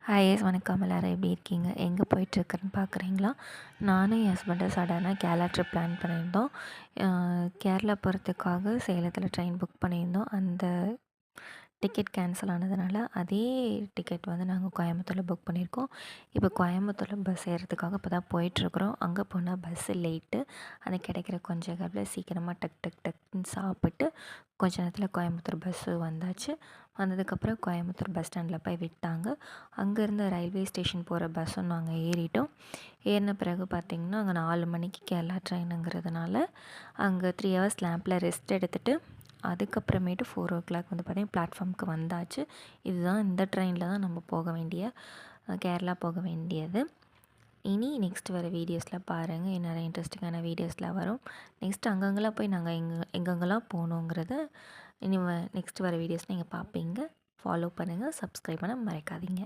Hi S வணக்கம். எல்லோரும் எப்படி இருக்கீங்க? எங்கே போயிட்டுருக்குன்னு பார்க்குறீங்களா? நானும் என் ஹஸ்பண்டும் சடனாக கேரளா ட்ரிப் பிளான் பண்ணியிருந்தோம். கேரளா போகிறதுக்காக சேலத்தில் ட்ரெயின் புக் பண்ணியிருந்தோம். அந்த டிக்கெட் கேன்சல் ஆனதுனால அதே டிக்கெட் வந்து நாங்கள் கோயம்புத்தூரில் புக் பண்ணியிருக்கோம். இப்போ கோயம்புத்தூரில் பஸ் ஏறுறதுக்காக இப்போ தான் போயிட்டுருக்குறோம். அங்கே போனால் பஸ்ஸு லேட்டு. அது கிடைக்கிற கொஞ்சம் கேப்பில் சீக்கிரமாக டக் டக் டக்குன்னு சாப்பிட்டு கொஞ்ச நேரத்தில் கோயம்புத்தூர் பஸ்ஸு வந்தாச்சு. வந்ததுக்கப்புறம் கோயம்புத்தூர் பஸ் ஸ்டாண்டில் போய் விட்டாங்க. அங்கேருந்து ரயில்வே ஸ்டேஷன் போகிற பஸ்ஸும் நாங்கள் ஏறிட்டோம். ஏறின பிறகு பார்த்திங்கன்னா அங்கே 4 மணிக்கு கேரளா ட்ரெயினுங்கிறதுனால அங்கே 3 ஹவர்ஸ் லேம்பில் ரெஸ்ட் எடுத்துகிட்டு அதுக்கப்புறமேட்டு 4 வந்து பார்த்திங்கன்னா பிளாட்ஃபார்முக்கு வந்தாச்சு. இதுதான் இந்த ட்ரெயினில் தான் நம்ம போக வேண்டிய கேரளா போக வேண்டியது. இனி நெக்ஸ்ட் வர வீடியோஸில் பாருங்கள். நிறைய இன்ட்ரெஸ்டிங்கான வீடியோஸ்லாம் வரும். நெக்ஸ்ட் அங்கங்கெல்லாம் போய் நாங்கள் எங்கெங்கெல்லாம் போகணுங்கிறத இனி நெக்ஸ்ட் வர வீடியோஸ் நீங்கள் பார்ப்பீங்க. ஃபாலோ பண்ணுங்கள். சப்ஸ்கிரைப் பண்ண மறக்காதீங்க.